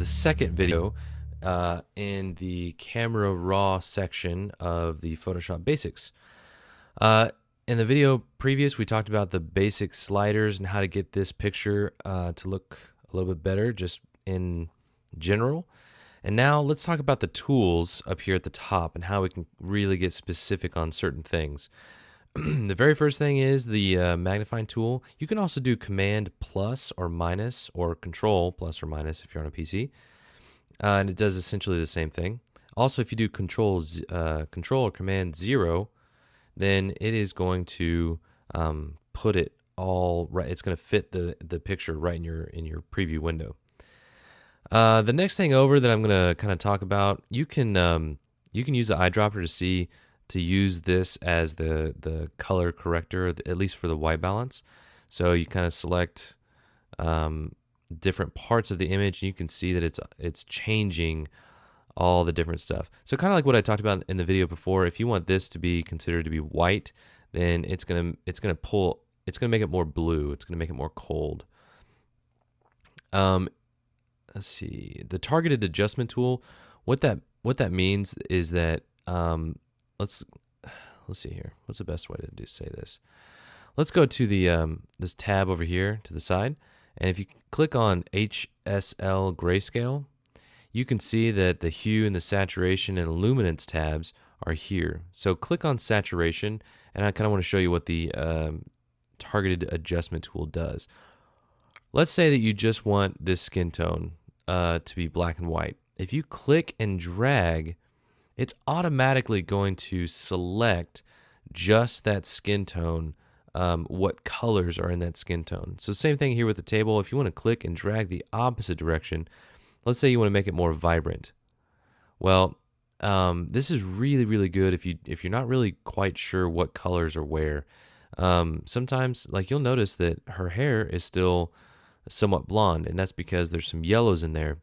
the second video in the camera raw section of the Photoshop Basics. In the video previous, we talked about the basic sliders and how to get this picture to look a little bit better just in general. And now let's talk about the tools up here at the top and how we can really get specific on certain things. The very first thing is the magnifying tool. You can also do Command plus or minus, or Control plus or minus if you're on a PC, and it does essentially the same thing. Also, if you do Control or Command 0, then it is going to put it all right. It's going to fit the picture right in your preview window. The next thing over that I'm going to kind of talk about, you can use the eyedropper to use this as the color corrector, at least for the white balance. So you kind of select different parts of the image, and you can see that it's changing all the different stuff. So kind of like what I talked about in the video before, if you want this to be considered to be white, then it's gonna make it more blue. It's gonna make it more cold. Let's see, the targeted adjustment tool. What that means is that let's see here. What's the best way to say this? Let's go to the this tab over here to the side, and if you click on HSL grayscale, you can see that the hue and the saturation and luminance tabs are here. So click on saturation, and I kind of want to show you what the targeted adjustment tool does. Let's say that you just want this skin tone to be black and white. If you click and drag, it's automatically going to select just that skin tone, what colors are in that skin tone. So same thing here with the table. If you want to click and drag the opposite direction, let's say you want to make it more vibrant. Well, this is really, really good if you're not really quite sure what colors are where. Sometimes, like, you'll notice that her hair is still somewhat blonde, and that's because there's some yellows in there,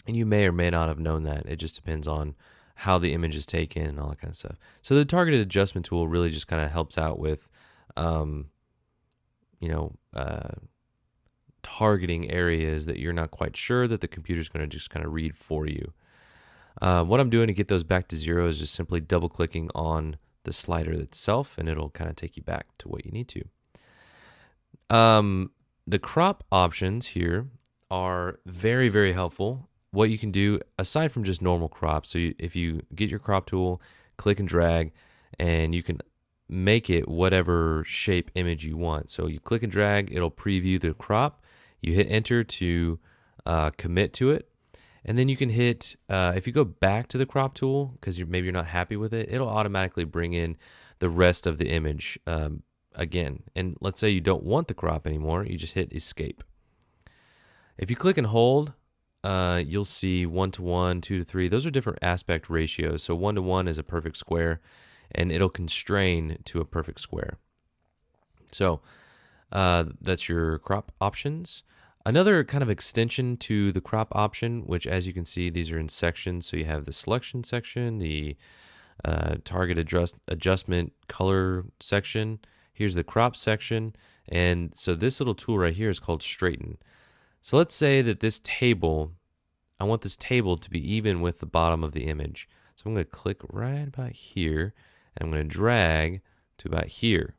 and you may or may not have known that. It just depends on how the image is taken and all that kind of stuff. So the targeted adjustment tool really just kind of helps out with, targeting areas that you're not quite sure that the computer's going to just kind of read for you. What I'm doing to get those back to 0 is just simply double clicking on the slider itself, and it'll kind of take you back to what you need to. The crop options here are very, very helpful. What you can do aside from just normal crop, so if you get your crop tool, click and drag, and you can make it whatever shape image you want. So you click and drag, it'll preview the crop. You hit enter to commit to it, and then you can hit if you go back to the crop tool because maybe you're not happy with it, it'll automatically bring in the rest of the image again. And let's say you don't want the crop anymore, you just hit escape. If you click and hold, you'll see 1:1, 2:3. Those are different aspect ratios. So 1:1 is a perfect square, and it'll constrain to a perfect square. So that's your crop options. Another kind of extension to the crop option, which, as you can see, these are in sections. So you have the selection section, the target adjustment color section. Here's the crop section. And so this little tool right here is called straighten. So let's say that this table, I want this table to be even with the bottom of the image. So I'm going to click right about here, and I'm going to drag to about here.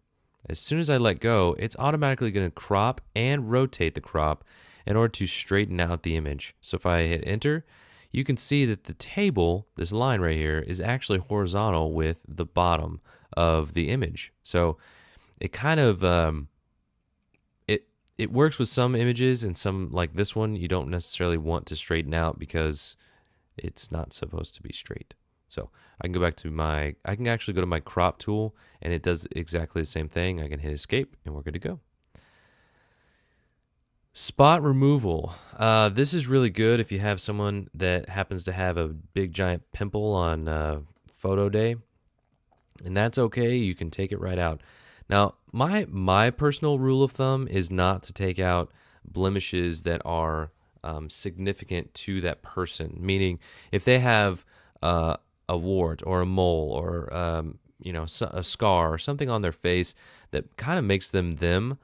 As soon as I let go, it's automatically going to crop and rotate the crop in order to straighten out the image. So if I hit enter, you can see that the table, this line right here, is actually horizontal with the bottom of the image. So it kind of it works with some images, and some, like this one, you don't necessarily want to straighten out because it's not supposed to be straight. So I can go back to I can actually go to my crop tool, and it does exactly the same thing. I can hit escape, and we're good to go. Spot removal. This is really good if you have someone that happens to have a big giant pimple on photo day, and that's okay. You can take it right out. Now, my personal rule of thumb is not to take out blemishes that are significant to that person. Meaning, if they have a wart or a mole or a scar or something on their face that kind of makes them them,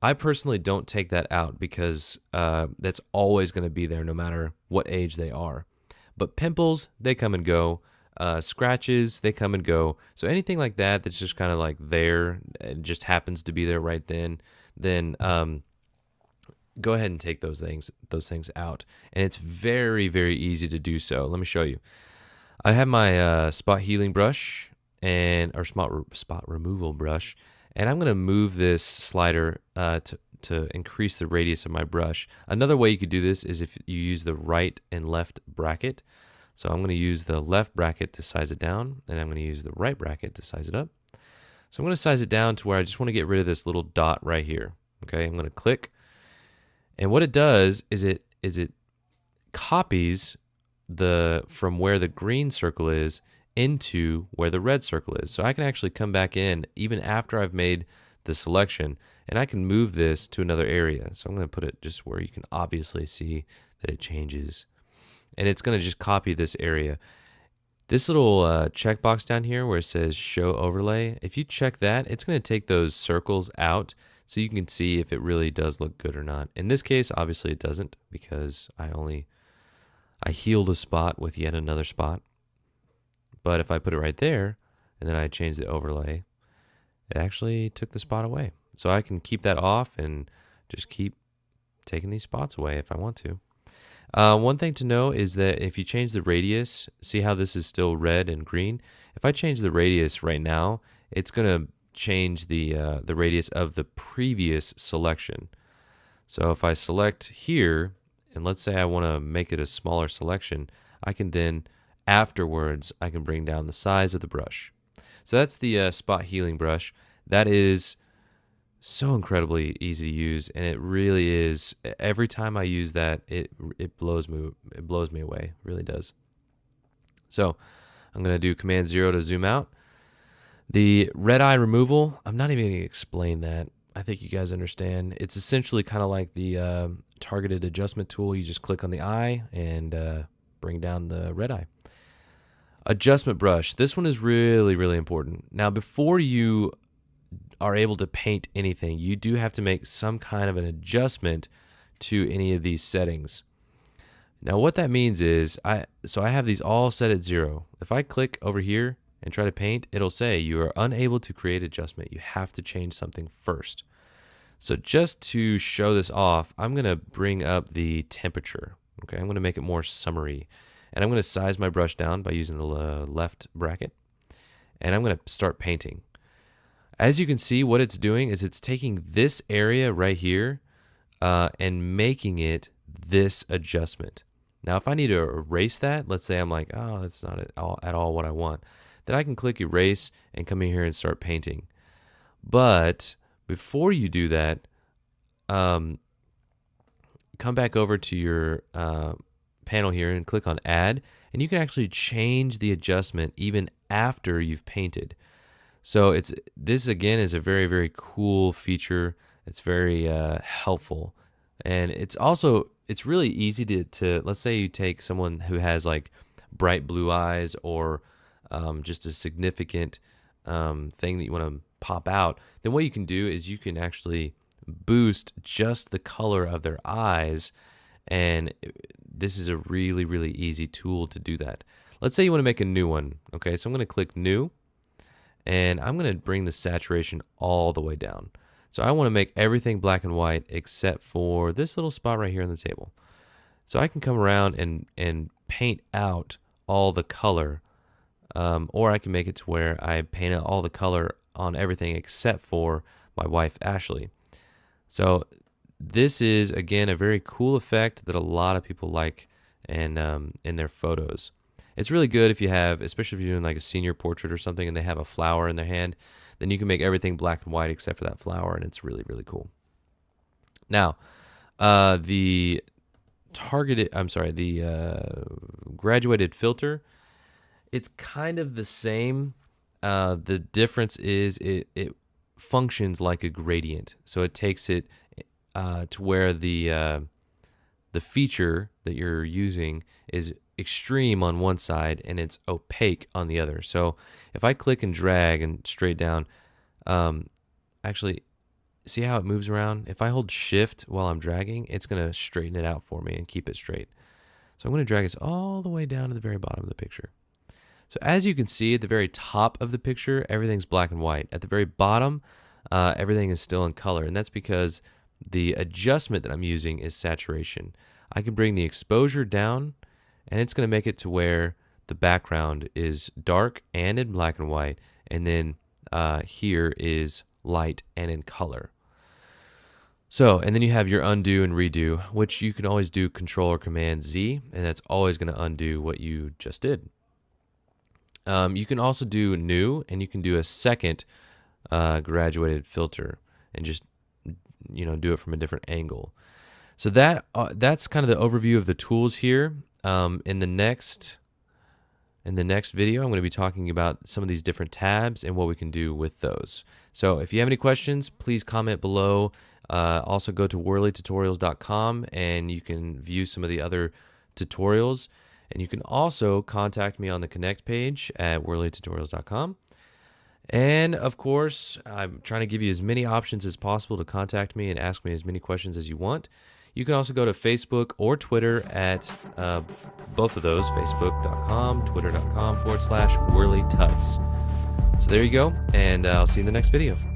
I personally don't take that out because that's always going to be there no matter what age they are. But pimples, they come and go. Scratches, they come and go. So anything like that that's just kind of like there, it just happens to be there right then go ahead and take those things out. And it's very, very easy to do so. Let me show you. I have my spot healing brush and or spot removal brush, and I'm going to move this slider to increase the radius of my brush. Another way you could do this is if you use the right and left bracket. So I'm going to use the left bracket to size it down, and I'm going to use the right bracket to size it up. So I'm going to size it down to where I just want to get rid of this little dot right here. Okay, I'm going to click, and what it does is it copies from where the green circle is into where the red circle is. So I can actually come back in even after I've made the selection, and I can move this to another area. So I'm going to put it just where you can obviously see that it changes. And it's going to just copy this area. This little checkbox down here where it says show overlay, if you check that, it's going to take those circles out so you can see if it really does look good or not. In this case, obviously it doesn't, because I healed a spot with yet another spot. But if I put it right there and then I change the overlay, it actually took the spot away. So I can keep that off and just keep taking these spots away if I want to. One thing to know is that if you change the radius, see how this is still red and green? If I change the radius right now, it's going to change the radius of the previous selection. So if I select here, and let's say I want to make it a smaller selection, I can then, afterwards, I can bring down the size of the brush. So that's the spot healing brush. That is so incredibly easy to use, and it really is. Every time I use that, it blows me away. It really does. So I'm going to do Command 0 to zoom out. The red eye removal, I'm not even going to explain that. I think you guys understand. It's essentially kind of like the targeted adjustment tool. You just click on the eye and bring down the red eye. Adjustment brush. This one is really, really important. Now, before you are able to paint anything, you do have to make some kind of an adjustment to any of these settings. Now, what that means is, I have these all set at 0. If I click over here and try to paint, it'll say you are unable to create adjustment. You have to change something first. So just to show this off, I'm going to bring up the temperature. Okay, I'm going to make it more summery. And I'm going to size my brush down by using the left bracket. And I'm going to start painting. As you can see, what it's doing is it's taking this area right here and making it this adjustment. Now, if I need to erase that, let's say I'm like, oh, that's not at all what I want, then I can click erase and come in here and start painting. But before you do that, come back over to your panel here and click on add, and you can actually change the adjustment even after you've painted. So this again is a very, very cool feature. It's very helpful, and it's really easy to let's say you take someone who has like bright blue eyes or just a significant thing that you want to pop out. Then what you can do is you can actually boost just the color of their eyes, and this is a really, really easy tool to do that. Let's say you want to make a new one. Okay, so I'm going to click new. And I'm going to bring the saturation all the way down. So I want to make everything black and white except for this little spot right here on the table. So I can come around and paint out all the color, or I can make it to where I paint out all the color on everything except for my wife, Ashley. So this is, again, a very cool effect that a lot of people like in their photos. It's really good if you have, especially if you're doing like a senior portrait or something and they have a flower in their hand, then you can make everything black and white except for that flower, and it's really, really cool. Now, the graduated filter, it's kind of the same. The difference is it functions like a gradient. So it takes it to where the feature that you're using is extreme on one side and it's opaque on the other. So if I click and drag and straight down, actually see how it moves around? If I hold shift while I'm dragging, it's going to straighten it out for me and keep it straight. So I'm going to drag this all the way down to the very bottom of the picture. So as you can see at the very top of the picture, everything's black and white. At the very bottom, everything is still in color, and that's because the adjustment that I'm using is saturation. I can bring the exposure down, and it's going to make it to where the background is dark and in black and white, and then here is light and in color. So, and then you have your undo and redo, which you can always do Control or Command Z, and that's always going to undo what you just did. You can also do new, and you can do a second graduated filter and just do it from a different angle. So that's kind of the overview of the tools here. In the next video, I'm going to be talking about some of these different tabs and what we can do with those. So if you have any questions, please comment below. Also go to worleytutorials.com and you can view some of the other tutorials. And you can also contact me on the Connect page at worleytutorials.com. And of course, I'm trying to give you as many options as possible to contact me and ask me as many questions as you want. You can also go to Facebook or Twitter at both of those, facebook.com, twitter.com/WorleyTuts. So there you go, and I'll see you in the next video.